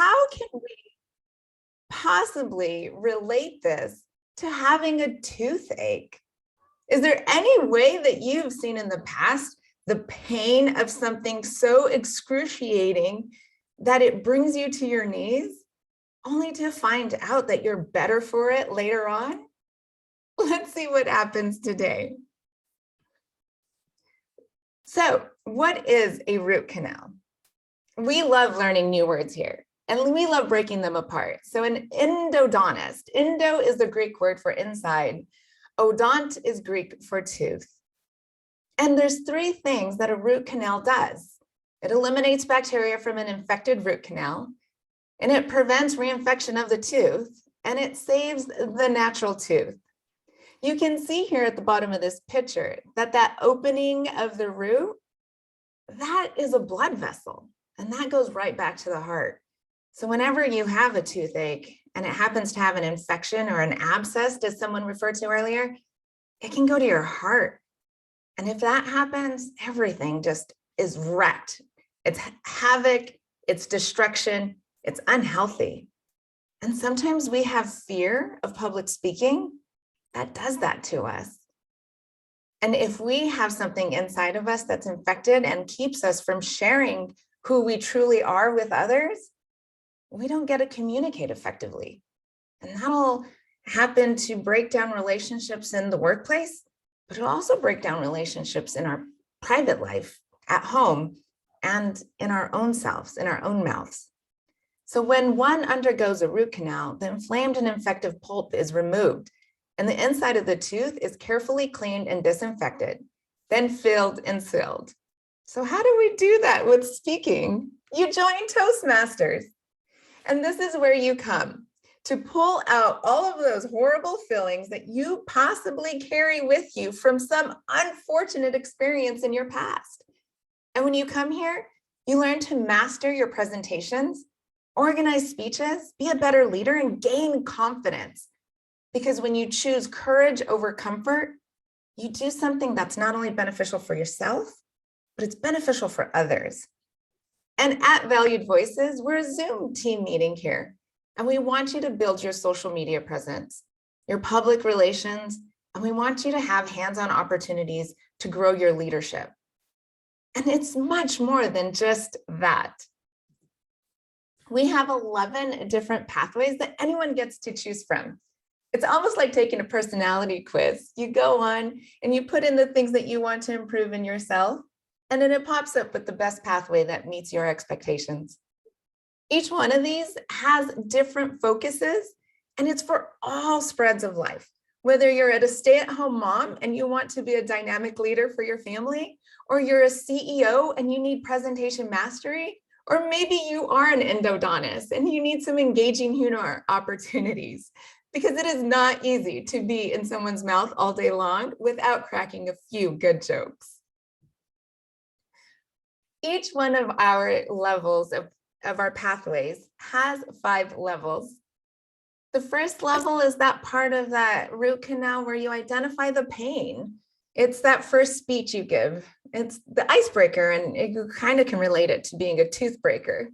how can we possibly relate this to having a toothache? Is there any way that you've seen in the past the pain of something so excruciating that it brings you to your knees, only to find out that you're better for it later on? Let's see what happens today. So, what is a root canal? We love learning new words here, and we love breaking them apart. So an endodontist, endo is the Greek word for inside, odont is Greek for tooth. And there's three things that a root canal does. It eliminates bacteria from an infected root canal, and it prevents reinfection of the tooth, and it saves the natural tooth. You can see here at the bottom of this picture that opening of the root, that is a blood vessel, and that goes right back to the heart. So whenever you have a toothache and it happens to have an infection or an abscess, as someone referred to earlier, it can go to your heart. And if that happens, everything just is wrecked. It's havoc, it's destruction, it's unhealthy. And sometimes we have fear of public speaking that does that to us. And if we have something inside of us that's infected and keeps us from sharing who we truly are with others, we don't get to communicate effectively. And that'll happen to break down relationships in the workplace, but it'll also break down relationships in our private life, at home, and in our own selves, in our own mouths. So when one undergoes a root canal, the inflamed and infective pulp is removed, and the inside of the tooth is carefully cleaned and disinfected, then filled and sealed. So how do we do that with speaking? You join Toastmasters. And this is where you come to pull out all of those horrible feelings that you possibly carry with you from some unfortunate experience in your past. And when you come here, you learn to master your presentations, organize speeches, be a better leader, and gain confidence. Because when you choose courage over comfort, you do something that's not only beneficial for yourself, but it's beneficial for others. And at Valued Voices, we're a Zoom team meeting here, and we want you to build your social media presence, your public relations, and we want you to have hands-on opportunities to grow your leadership. And it's much more than just that. We have 11 different pathways that anyone gets to choose from. It's almost like taking a personality quiz. You go on and you put in the things that you want to improve in yourself, and then it pops up with the best pathway that meets your expectations. Each one of these has different focuses, and it's for all spreads of life. Whether you're a stay-at-home mom and you want to be a dynamic leader for your family, or you're a CEO and you need presentation mastery, or maybe you are an endodontist and you need some engaging humor opportunities, because it is not easy to be in someone's mouth all day long without cracking a few good jokes. Each one of our levels of our pathways has 5 levels. The first level is that part of that root canal where you identify the pain. It's that first speech you give. It's the icebreaker, and you kind of can relate it to being a toothbreaker.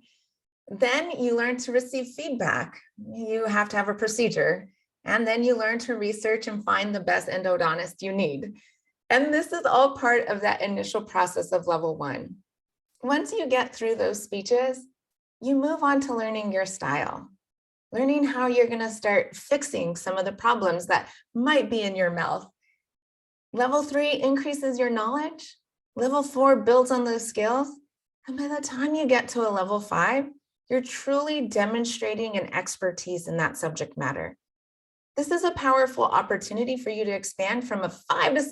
Then you learn to receive feedback. You have to have a procedure. And then you learn to research and find the best endodontist you need. And this is all part of that initial process of level 1. Once you get through those speeches, you move on to learning your style, learning how you're going to start fixing some of the problems that might be in your mouth. Level 3 increases your knowledge. Level 4 builds on those skills. And by the time you get to a level 5, you're truly demonstrating an expertise in that subject matter. This is a powerful opportunity for you to expand from a 5 to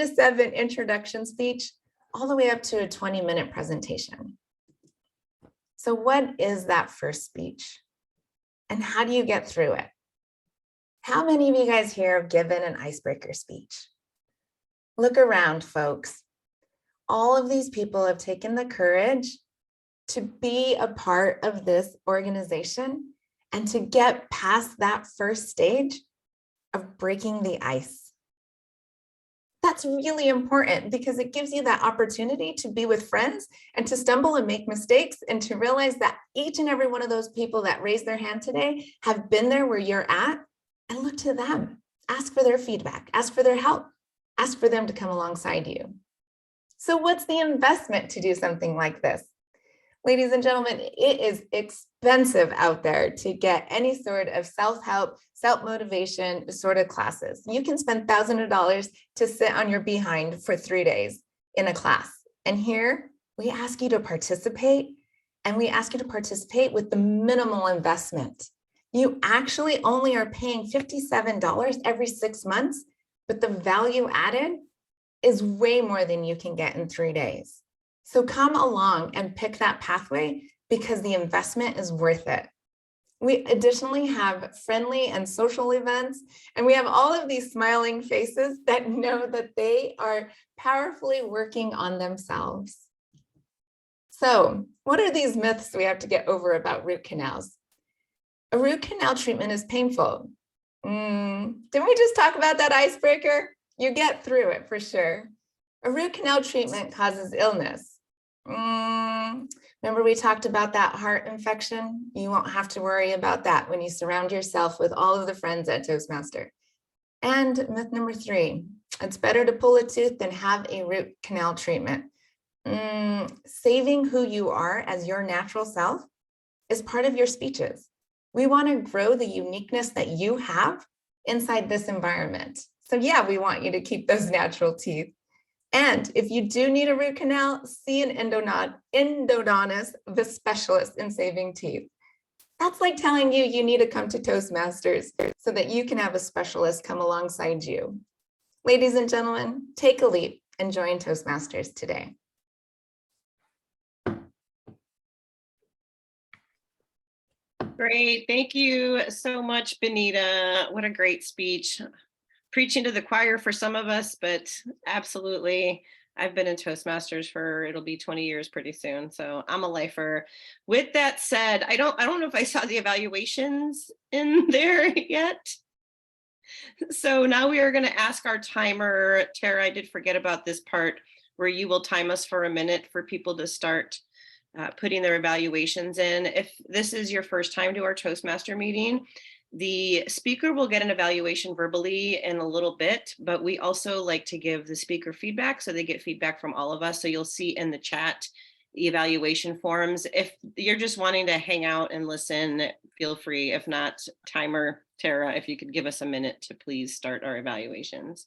7 introduction speech all the way up to a 20-minute presentation. So what is that first speech? And how do you get through it? How many of you guys here have given an icebreaker speech? Look around, folks. All of these people have taken the courage to be a part of this organization and to get past that first stage of breaking the ice. that's really important because it gives you that opportunity to be with friends and to stumble and make mistakes and to realize that each and every one of those people that raised their hand today have been there where you're at, and look to them. Ask for their feedback, ask for their help, ask for them to come alongside you. So what's the investment to do something like this? Ladies and gentlemen, it is expensive out there to get any sort of self-help, self-motivation sort of classes. You can spend thousands of dollars to sit on your behind for 3 days in a class. And here we ask you to participate, and we ask you to participate with the minimal investment. You actually only are paying $57 every 6 months, but the value added is way more than you can get in 3 days. So come along and pick that pathway because the investment is worth it. We additionally have friendly and social events, and we have all of these smiling faces that know that they are powerfully working on themselves. So what are these myths we have to get over about root canals? A root canal treatment is painful. Didn't we just talk about that icebreaker? You get through it for sure. A root canal treatment causes illness. Remember we talked about that heart infection? You won't have to worry about that when you surround yourself with all of the friends at Toastmaster. And myth number 3, it's better to pull a tooth than have a root canal treatment. Saving who you are as your natural self is part of your speeches. We want to grow the uniqueness that you have inside this environment. So yeah, we want you to keep those natural teeth. And if you do need a root canal, see an endodontist, the specialist in saving teeth. That's like telling you you need to come to Toastmasters so that you can have a specialist come alongside you. Ladies and gentlemen, take a leap and join Toastmasters today. Great. Thank you so much, Benita. What a great speech. Preaching to the choir for some of us, but absolutely. I've been in Toastmasters for, it'll be 20 years pretty soon. So I'm a lifer. With that said, I don't know if I saw the evaluations in there yet. So now we are going to ask our timer. Tara, I did forget about this part where you will time us for a minute for people to start putting their evaluations in. If this is your first time to our Toastmaster meeting, the speaker will get an evaluation verbally in a little bit, but we also like to give the speaker feedback so they get feedback from all of us. So you'll see in the chat the evaluation forms. If you're just wanting to hang out and listen, feel free. If not, timer, Tara, if you could give us a minute to please start our evaluations.